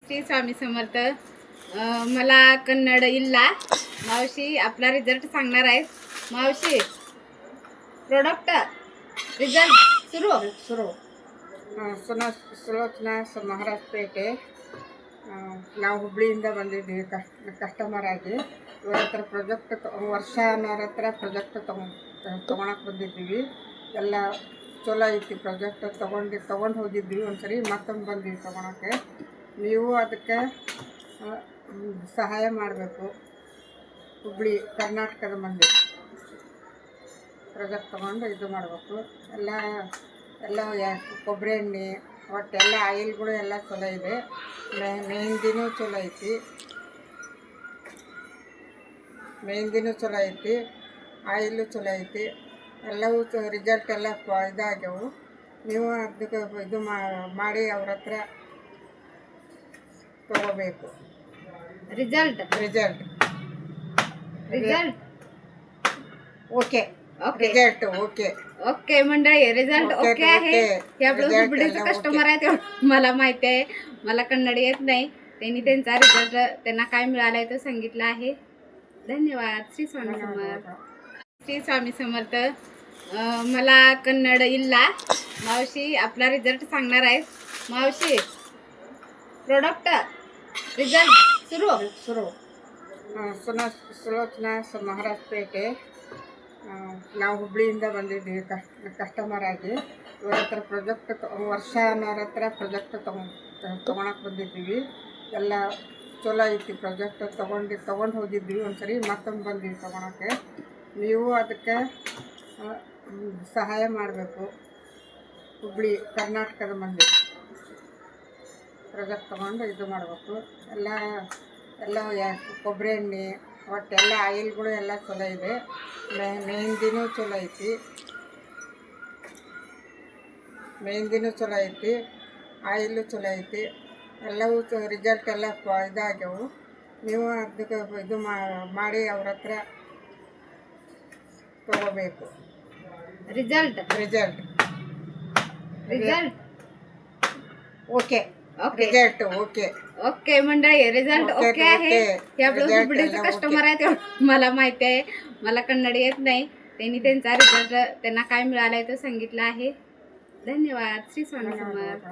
श्री स्वामी समर्थ। मला कन्नड इल्ला मावशी आपला रिझल्ट सांगणार आहे। मावशी, प्रोडक्ट रिझल्ट सुरू ಸುಲೋಚನಾ ಮಹಾರಾಜ್ ಪೇಟೆ. ನಾವು ಹುಬ್ಳಿಯಿಂದ ಬಂದಿದ್ದೀವಿ ಕಸ್ಟಮರ್ ಆಗಿ. ಇವ್ರ ಹತ್ರ ಪ್ರಾಜೆಕ್ಟ್ ವರ್ಷ ಅನ್ನೋರ ಹತ್ರ ಪ್ರಾಜೆಕ್ಟ್ ತೊಗೊಳಕ್ಕೆ ಬಂದಿದ್ದೀವಿ. ಎಲ್ಲ ಚಲೋ ಐತಿ ಪ್ರಾಜೆಕ್ಟ್. ತೊಗೊಂಡು ಹೋಗಿದ್ವಿ ಒಂದ್ಸರಿ, ಮತ್ತೊಂದು ಬಂದೀವಿ ತೊಗೊಳಕ್ಕೆ. ನೀವು ಅದಕ್ಕೆ ಸಹಾಯ ಮಾಡಬೇಕು. ಹುಬ್ಳಿ ಕರ್ನಾಟಕದ ಮಂದಿ ಪ್ರಾಜೆಕ್ಟ್ ತೊಗೊಂಡು ಇದು ಮಾಡಬೇಕು. ಎಲ್ಲ ಕೊಬ್ಬರಿ ಎಣ್ಣೆ ಒಟ್ಟೆಲ್ಲ ಆಯಿಲ್ಗಳು ಎಲ್ಲ ಚಲೋ ಇದೆ. ಮೆಹಂದಿನೂ ಚಲೋ ಐತಿ, ಆಯಿಲು ಚಲೋ ಐತಿ. ಎಲ್ಲವೂ ರಿಸಲ್ಟ್ ಎಲ್ಲ ಇದಾಗ್ಯವು. ನೀವು ಅದಕ್ಕೆ ಇದು ಮಾಡಿ ಅವ್ರ ಹತ್ರ ತಗೋಬೇಕು. Result okay result okay okay मंडळी, रिझल्ट ओके आहे. हे आपलं हुबळीचं कस्टमर आहे, तेवढं मला माहिती आहे. मला कन्नड येत नाही. त्यांनी त्यांचा रिझल्ट त्यांना काय मिळालाय तो सांगितलं आहे. धन्यवाद. श्री स्वामी समर्थ. श्री स्वामी समर्थ. मला कन्नड इल्ला मावशी आपला रिझल्ट सांगणार आहे. मावशी, प्रोडक्ट रिझल्ट सुरू ಸುಲೋಚನಾ ಮಹಾರಾಜ್ ಪೇಟೆ. ನಾವು ಹುಬ್ಳಿಯಿಂದ ಬಂದಿದ್ದೀವಿ ಕಸ್ಟಮರ್ ಆಗಿ. ಇವ್ರ ಹತ್ರ ಪ್ರಾಜೆಕ್ಟ್ ವರ್ಷ ಅನ್ನೋರ ಹತ್ರ ಪ್ರಾಜೆಕ್ಟ್ ತೊಗೊಳಕ್ಕೆ ಬಂದಿದ್ದೀವಿ. ಎಲ್ಲ ಚಲೋ ಐತಿ ಪ್ರಾಜೆಕ್ಟ್. ತೊಗೊಂಡು ಹೋಗಿದ್ವಿ ಒಂದ್ಸರಿ, ಮತ್ತೊಂದು ಬಂದೀವಿ ತೊಗೊಳಕ್ಕೆ. ನೀವು ಅದಕ್ಕೆ ಸಹಾಯ ಮಾಡಬೇಕು. ಹುಬ್ಳಿ ಕರ್ನಾಟಕದ ಮಂದಿ ಪ್ರಾಜೆಕ್ಟ್ ತೊಗೊಂಡು ಇದು ಮಾಡಬೇಕು. ಎಲ್ಲ ಕೊಬ್ಬರಿ ಎಣ್ಣೆ ಒಟ್ಟೆಲ್ಲ ಆಯಿಲ್ಗಳು ಎಲ್ಲ ಚಲೋ ಇದೆ. ಮೆಹಂದಿನೂ ಚಲೋ ಐತಿ, ಆಯಿಲು ಚಲೋ ಐತಿ. ಎಲ್ಲವೂ ರಿಸಲ್ಟ್ ಎಲ್ಲ ಇದಾಗ್ಯವು. ನೀವು ಅದಕ್ಕೆ ಇದು ಮಾಡಿ ಅವ್ರ ಹತ್ರ ತಗೋಬೇಕು. Result okay result okay okay मंडळी, रिझल्ट ओके आहे. हे आपलं हुबळीचं कस्टमर आहे, तेवढं मला माहिती आहे. मला कन्नड येत नाही. त्यांनी त्यांचा रिझल्ट त्यांना काय मिळालाय तो सांगितलं आहे. धन्यवाद. श्री स्वामी समर्थ.